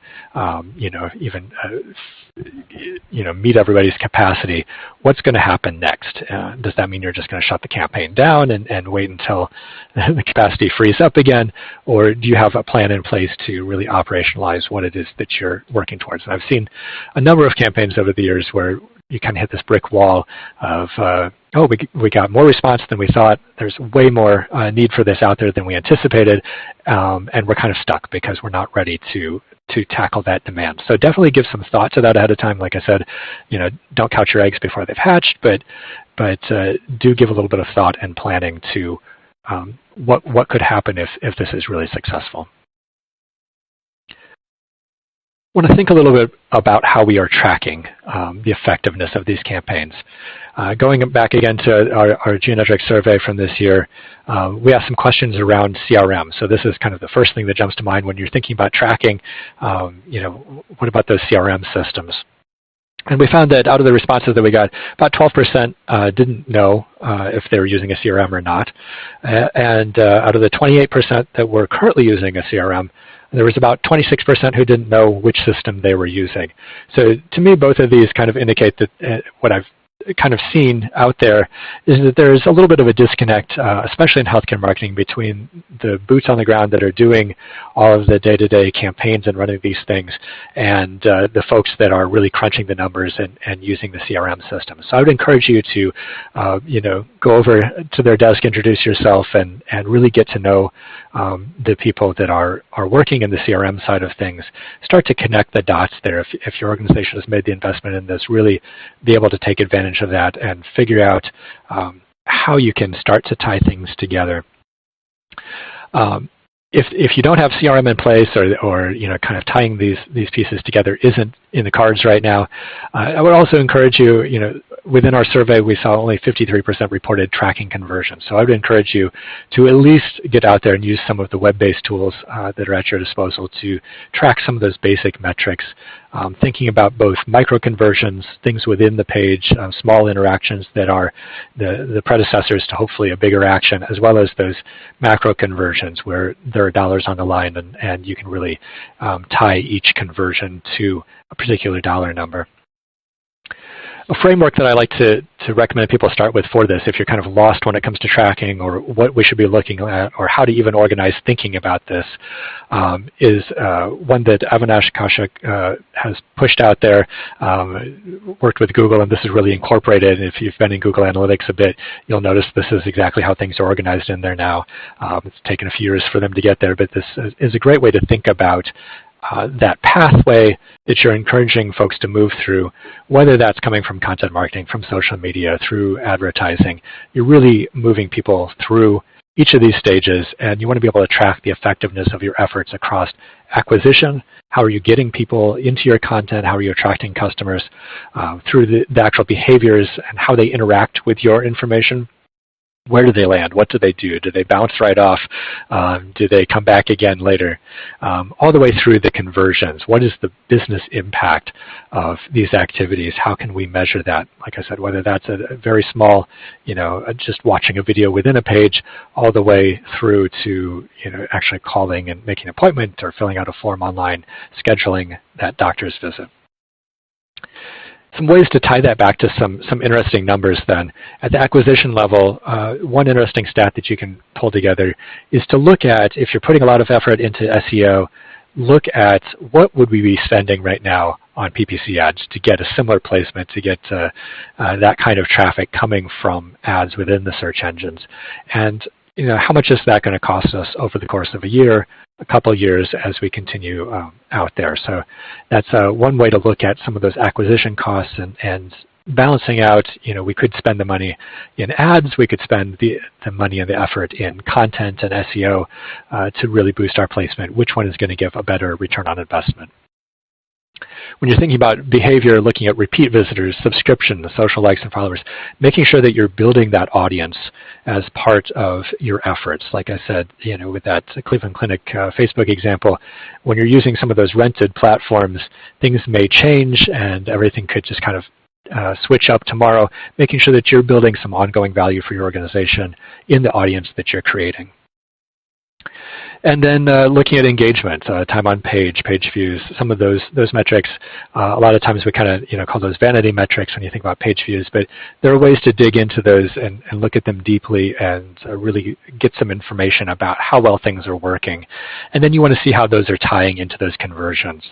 even meet everybody's capacity, what's going to happen next? Does that mean you're just going to shut the campaign down and wait until the capacity frees up again? Or do you have a plan in place to really operationalize what it is that you're working towards? And I've seen a number of campaigns over the years where you kind of hit this brick wall of, oh, we got more response than we thought. There's way more need for this out there than we anticipated, and we're kind of stuck because we're not ready to tackle that demand. So definitely give some thought to that ahead of time. Like I said, don't count your eggs before they've hatched, but do give a little bit of thought and planning to what could happen if this is really successful. I want to think a little bit about how we are tracking the effectiveness of these campaigns. Going back again to our Geonetric survey from this year, we asked some questions around CRM. So this is kind of the first thing that jumps to mind when you're thinking about tracking, what about those CRM systems? And we found that out of the responses that we got, about 12% didn't know if they were using a CRM or not. And out of the 28% that were currently using a CRM, there was about 26% who didn't know which system they were using. So to me, both of these kind of indicate that what I've kind of seen out there is that there's a little bit of a disconnect, especially in healthcare marketing, between the boots on the ground that are doing all of the day-to-day campaigns and running these things, and the folks that are really crunching the numbers and using the CRM system. So I would encourage you to, go over to their desk, introduce yourself, and really get to know the people that are working in the CRM side of things. Start to connect the dots there. If your organization has made the investment in this, really be able to take advantage of that and figure out how you can start to tie things together. If you don't have CRM in place, or kind of tying these pieces together isn't in the cards right now, I would also encourage you, within our survey we saw only 53% reported tracking conversion. So I would encourage you to at least get out there and use some of the web-based tools that are at your disposal to track some of those basic metrics, thinking about both micro conversions, things within the page, small interactions that are the predecessors to hopefully a bigger action, as well as those macro conversions where there are dollars on the line and you can really tie each conversion to a particular dollar number. A framework that I like to recommend people start with for this, if you're kind of lost when it comes to tracking or what we should be looking at or how to even organize thinking about this, is one that Avinash Kaushik has pushed out there, worked with Google, and this is really incorporated. If you've been in Google Analytics a bit, you'll notice this is exactly how things are organized in there now. It's taken a few years for them to get there, but this is a great way to think about that pathway that you're encouraging folks to move through, whether that's coming from content marketing, from social media, through advertising. You're really moving people through each of these stages, and you want to be able to track the effectiveness of your efforts across acquisition, how are you getting people into your content, how are you attracting customers, through the actual behaviors and how they interact with your information. Where do they land? What do they do? Do they bounce right off? Do they come back again later? All the way through the conversions. What is the business impact of these activities? How can we measure that? Like I said, whether that's a very small, just watching a video within a page, all the way through to, actually calling and making an appointment or filling out a form online, scheduling that doctor's visit. Some ways to tie that back to some interesting numbers then. At the acquisition level, one interesting stat that you can pull together is to look at, if you're putting a lot of effort into SEO, look at what would we be spending right now on PPC ads to get a similar placement, to get that kind of traffic coming from ads within the search engines. And how much is that going to cost us over the course of a year, a couple of years as we continue out there? So that's one way to look at some of those acquisition costs and balancing out, we could spend the money in ads, we could spend the money and the effort in content and SEO to really boost our placement. Which one is going to give a better return on investment? When you're thinking about behavior, looking at repeat visitors, subscription, the social likes and followers, making sure that you're building that audience as part of your efforts. Like I said, with that Cleveland Clinic Facebook example, when you're using some of those rented platforms, things may change and everything could just kind of switch up tomorrow, making sure that you're building some ongoing value for your organization in the audience that you're creating. And then looking at engagement, time on page, page views, some of those metrics. A lot of times we kind of call those vanity metrics when you think about page views, but there are ways to dig into those and look at them deeply and really get some information about how well things are working. And then you want to see how those are tying into those conversions.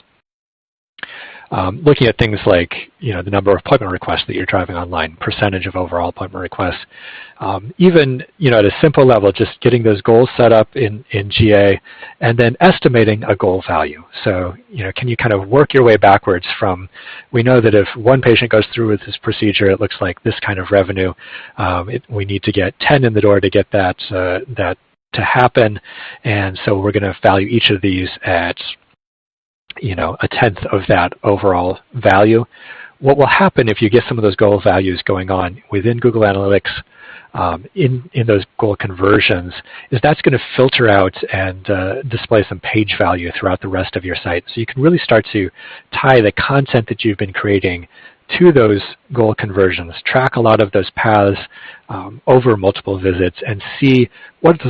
Looking at things like the number of appointment requests that you're driving online, percentage of overall appointment requests. Even at a simple level, just getting those goals set up in GA and then estimating a goal value. So can you kind of work your way backwards from, we know that if one patient goes through with this procedure, it looks like this kind of revenue. We need to get 10 in the door to get that to happen, and so we're going to value each of these at a tenth of that overall value. What will happen if you get some of those goal values going on within Google Analytics in those goal conversions is that's going to filter out and display some page value throughout the rest of your site. So you can really start to tie the content that you've been creating to those goal conversions, track a lot of those paths over multiple visits, and see what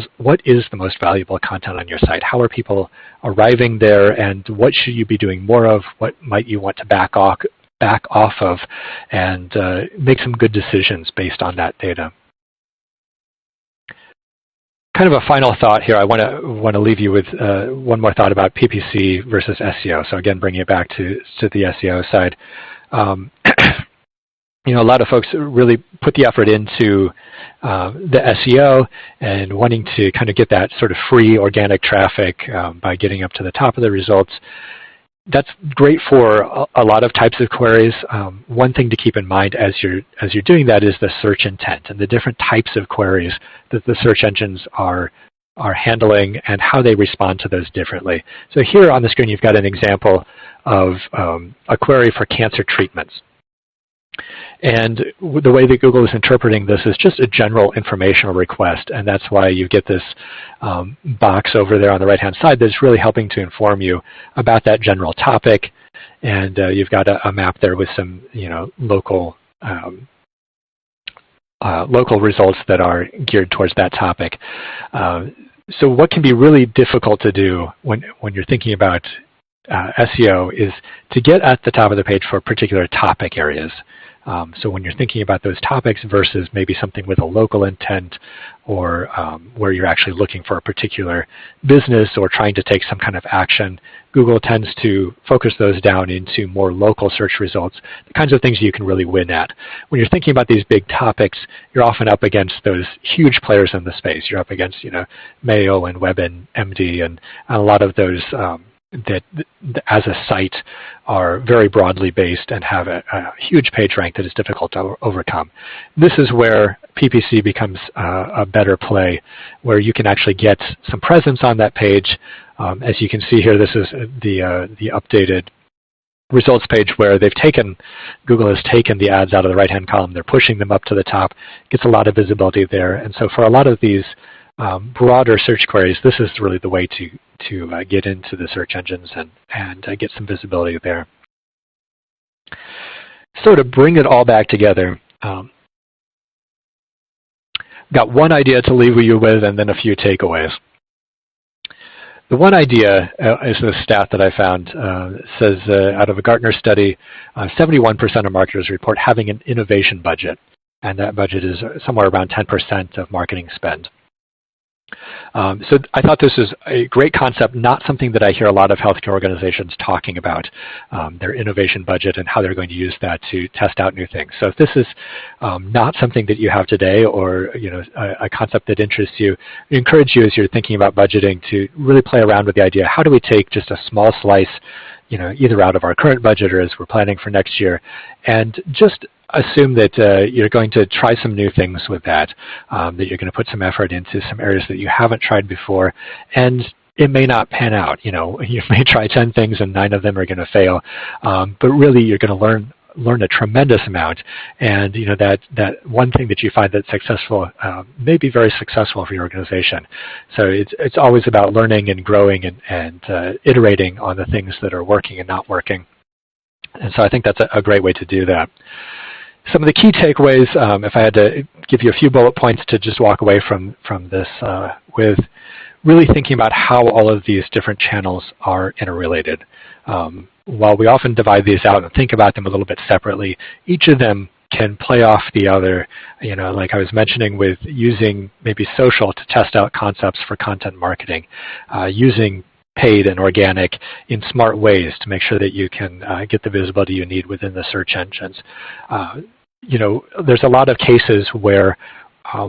is the most valuable content on your site. How are people arriving there, and what should you be doing more of? What might you want to back off of, and make some good decisions based on that data. Kind of a final thought here. I want to leave you with one more thought about PPC versus SEO. So again, bringing it back to the SEO side. A lot of folks really put the effort into the SEO and wanting to kind of get that sort of free organic traffic by getting up to the top of the results. That's great for a lot of types of queries. One thing to keep in mind as you're doing that is the search intent and the different types of queries that the search engines are handling and how they respond to those differently. So here on the screen you've got an example of a query for cancer treatments. And the way that Google is interpreting this is just a general informational request, and that's why you get this box over there on the right-hand side that's really helping to inform you about that general topic. And you've got a map there with some local results that are geared towards that topic. So what can be really difficult to do when you're thinking about SEO is to get at the top of the page for particular topic areas. So when you're thinking about those topics versus maybe something with a local intent or where you're actually looking for a particular business or trying to take some kind of action, Google tends to focus those down into more local search results, the kinds of things you can really win at. When you're thinking about these big topics, you're often up against those huge players in the space. You're up against Mayo and WebMD and a lot of those that as a site are very broadly based and have a huge page rank that is difficult to overcome. This is where PPC becomes a better play, where you can actually get some presence on that page. As you can see here, this is the updated results page where Google has taken the ads out of the right-hand column. They're pushing them up to the top. Gets a lot of visibility there. And so for a lot of these broader search queries, this is really the way to get into the search engines and get some visibility there. So to bring it all back together, got one idea to leave you with and then a few takeaways. The one idea is a stat that I found. Says out of a Gartner study, 71% of marketers report having an innovation budget, and that budget is somewhere around 10% of marketing spend. So I thought this is a great concept, not something that I hear a lot of healthcare organizations talking about, their innovation budget and how they're going to use that to test out new things. So if this is not something that you have today or a concept that interests you, I encourage you as you're thinking about budgeting to really play around with the idea, how do we take just a small slice either out of our current budget or as we're planning for next year, and just assume that you're going to try some new things with that, that you're going to put some effort into some areas that you haven't tried before, and it may not pan out. You may try 10 things and 9 of them are going to fail, but really you're going to learn a tremendous amount, and that one thing that you find that's successful may be very successful for your organization. So it's always about learning and growing and iterating on the things that are working and not working. And so I think that's a great way to do that. some of the key takeaways, if I had to give you a few bullet points to just walk away from this with, really thinking about how all of these different channels are interrelated. While we often divide these out and think about them a little bit separately, each of them can play off the other. You know, like I was mentioning with using maybe social to test out concepts for content marketing, using paid and organic in smart ways to make sure that you can get the visibility you need within the search engines. You know, there's a lot of cases where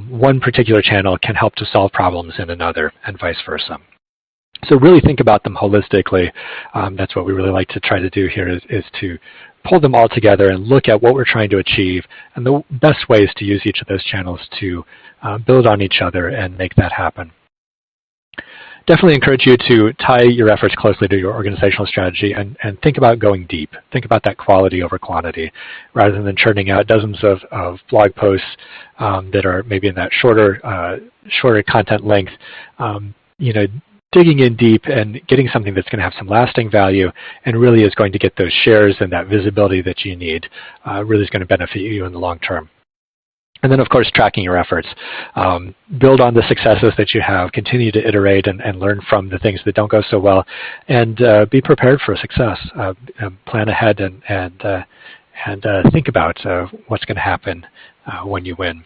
one particular channel can help to solve problems in another and vice versa. So really think about them holistically. That's what we really like to try to do here is to pull them all together and look at what we're trying to achieve and the best ways to use each of those channels to build on each other and make that happen. Definitely encourage you to tie your efforts closely to your organizational strategy and think about going deep. Think about that quality over quantity rather than churning out dozens of blog posts that are maybe in that shorter content length. You know, digging in deep and getting something that's going to have some lasting value and really is going to get those shares and that visibility that you need really is going to benefit you in the long term. And then, of course, tracking your efforts. Build on the successes that you have, continue to iterate and learn from the things that don't go so well, and be prepared for success. Plan ahead and think about what's going to happen when you win.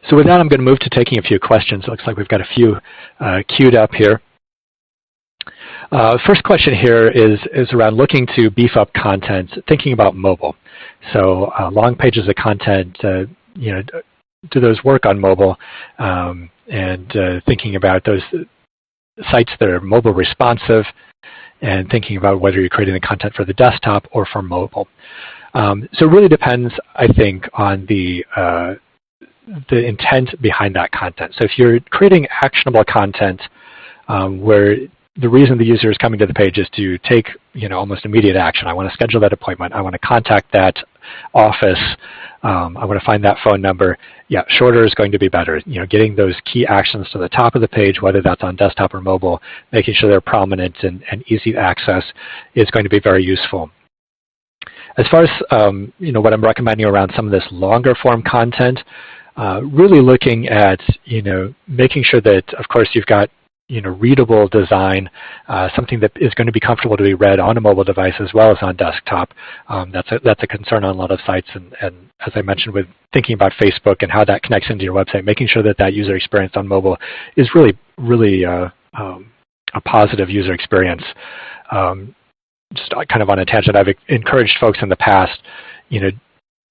So with that, I'm going to move to taking a few questions. It looks like we've got a few queued up here. First question here is around looking to beef up content, thinking about mobile. So long pages of content, you know, do those work on mobile? And thinking about those sites that are mobile responsive, and thinking about whether you're creating the content for the desktop or for mobile. So it really depends, I think, on the intent behind that content. So if you're creating actionable content where the reason the user is coming to the page is to take, you know, almost immediate action. I want to schedule that appointment. I want to contact that office. I want to find that phone number. Yeah, shorter is going to be better. You know, getting those key actions to the top of the page, whether that's on desktop or mobile, making sure they're prominent and easy to access is going to be very useful. As far as you know, what I'm recommending around some of this longer form content, really looking at, you know, making sure that, of course, you've got, you know, readable design, something that is going to be comfortable to be read on a mobile device as well as on desktop. That's a concern on a lot of sites, and as I mentioned with thinking about Facebook and how that connects into your website, making sure that that user experience on mobile is really a positive user experience. Just kind of on a tangent, I've encouraged folks in the past, you know,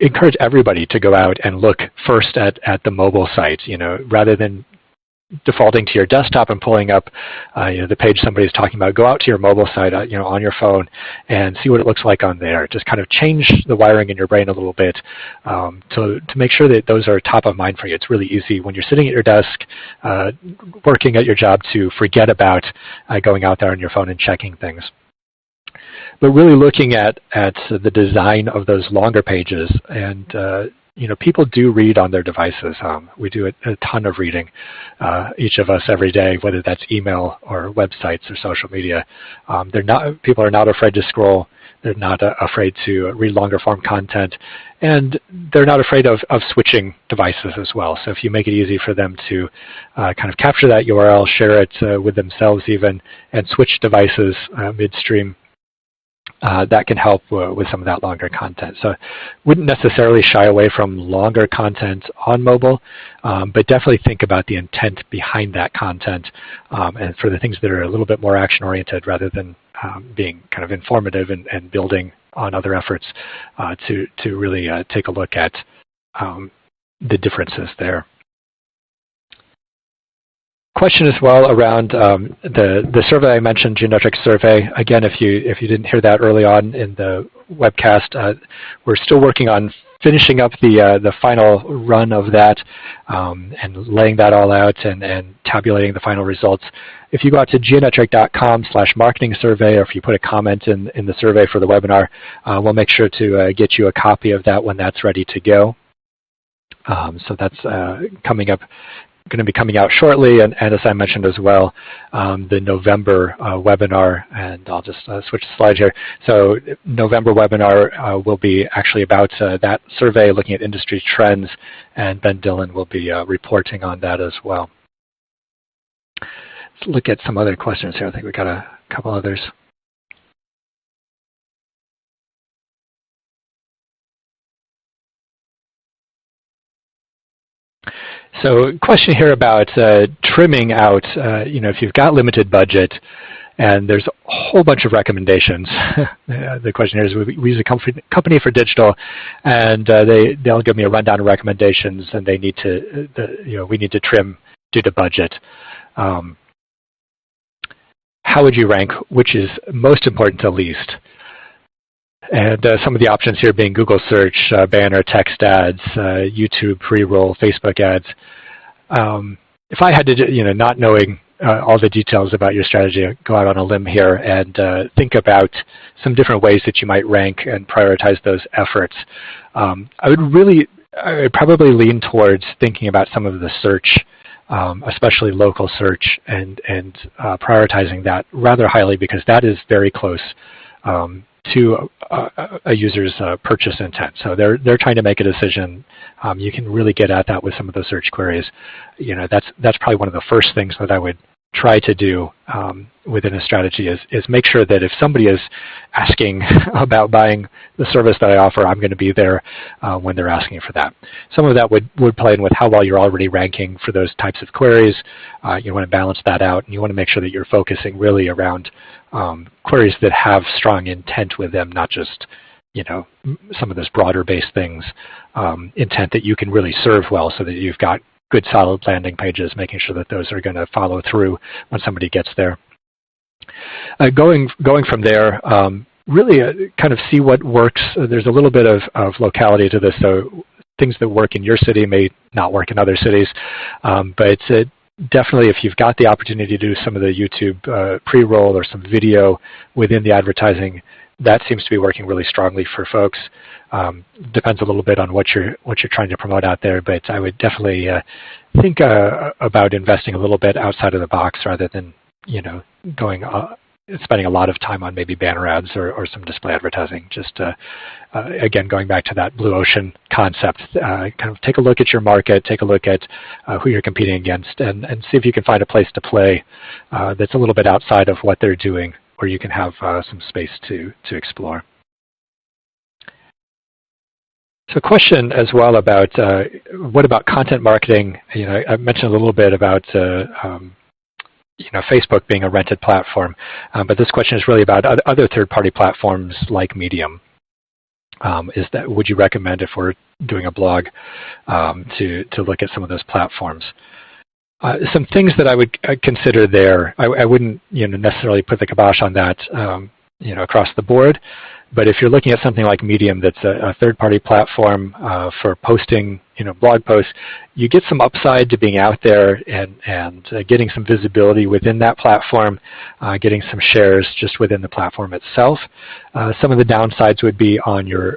encourage everybody to go out and look first at the mobile site, you know, rather than defaulting to your desktop and pulling up you know, the page somebody's talking about. Go out to your mobile site, you know, on your phone and see what it looks like on there. Just kind of change the wiring in your brain a little bit to make sure that those are top of mind for you. It's really easy when you're sitting at your desk working at your job to forget about going out there on your phone and checking things. But really looking at the design of those longer pages, and you know, people do read on their devices. We do a ton of reading, each of us every day, whether that's email or websites or social media. People are not afraid to scroll. They're not afraid to read longer form content, and they're not afraid of switching devices as well. So if you make it easy for them to kind of capture that URL, share it with themselves even, and switch devices midstream, that can help with some of that longer content. So wouldn't necessarily shy away from longer content on mobile, but definitely think about the intent behind that content and for the things that are a little bit more action-oriented rather than being kind of informative and building on other efforts to really take a look at the differences there. Question as well around the survey I mentioned, Geonetrics survey. Again, if you didn't hear that early on in the webcast, we're still working on finishing up the final run of that and laying that all out and tabulating the final results. If you go out to geonetric.com/marketing survey, or if you put a comment in the survey for the webinar, we'll make sure to get you a copy of that when that's ready to go. So that's coming up going to be coming out shortly, and as I mentioned as well, the November webinar, and I'll just switch the slide here. So November webinar will be actually about that survey, looking at industry trends, and Ben Dillon will be reporting on that as well. Let's look at some other questions here. I think we got a couple others. So question here about trimming out, if you've got limited budget and there's a whole bunch of recommendations. The question here is, we use a company for digital, and they'll give me a rundown of recommendations, and they need to, we need to trim due to budget. How would you rank which is most important to least? And some of the options here being Google search, banner, text ads, YouTube pre-roll, Facebook ads. If I had to, not knowing all the details about your strategy, I'd go out on a limb here and think about some different ways that you might rank and prioritize those efforts. I would probably lean towards thinking about some of the search, especially local search, and prioritizing that rather highly, because that is very close to a user's purchase intent. So they're trying to make a decision. You can really get at that with some of those search queries. That's probably one of the first things that I would try to do within a strategy is make sure that if somebody is asking about buying the service that I offer, I'm going to be there when they're asking for that. Some of that would play in with how well you're already ranking for those types of queries. You want to balance that out, and you want to make sure that you're focusing really around queries that have strong intent with them, not just some of those broader based things, intent that you can really serve well, so that you've got good solid landing pages, making sure that those are going to follow through when somebody gets there. Going from there, really kind of see what works. There's a little bit of locality to this, so things that work in your city may not work in other cities, but definitely if you've got the opportunity to do some of the YouTube pre-roll or some video within the advertising, that seems to be working really strongly for folks. Depends a little bit on what you're trying to promote out there, but I would definitely think about investing a little bit outside of the box rather than spending a lot of time on maybe banner ads or some display advertising. Just again, going back to that blue ocean concept, kind of take a look at your market, take a look at who you're competing against, and see if you can find a place to play that's a little bit outside of what they're doing, where you can have some space to explore. So a question as well about what about content marketing? I mentioned a little bit about Facebook being a rented platform, but this question is really about other third-party platforms like Medium. Would you recommend, if we're doing a blog, to look at some of those platforms? Some things that I would consider there. I wouldn't necessarily put the kibosh on that across the board, but if you're looking at something like Medium, that's a third-party platform for posting blog posts, you get some upside to being out there and getting some visibility within that platform, getting some shares just within the platform itself. Some of the downsides would be on your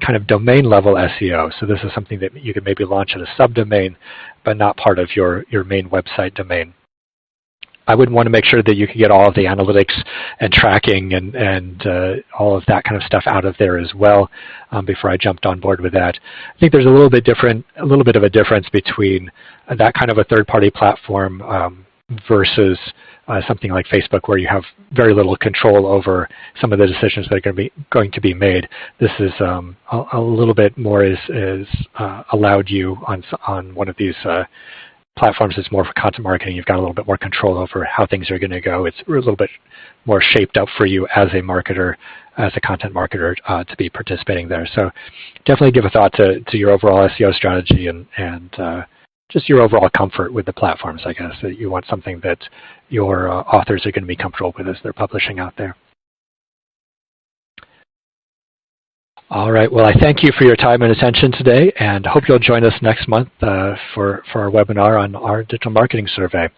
kind of domain level SEO. So this is something that you could maybe launch at a subdomain, but not part of your main website domain. I would want to make sure that you could get all of the analytics and tracking and all of that kind of stuff out of there as well before I jumped on board with that. I think there's a little bit of a difference between that kind of a third-party platform versus something like Facebook, where you have very little control over some of the decisions that are going to be made. This is a little bit more is allowed you on one of these platforms. It's more for content marketing. You've got a little bit more control over how things are going to go. It's a little bit more shaped up for you as a marketer, as a content marketer, to be participating there. So definitely give a thought to your overall SEO strategy and just your overall comfort with the platforms, I guess. That you want something that your authors are going to be comfortable with as they're publishing out there. All right, well, I thank you for your time and attention today, and hope you'll join us next month for our webinar on our digital marketing survey.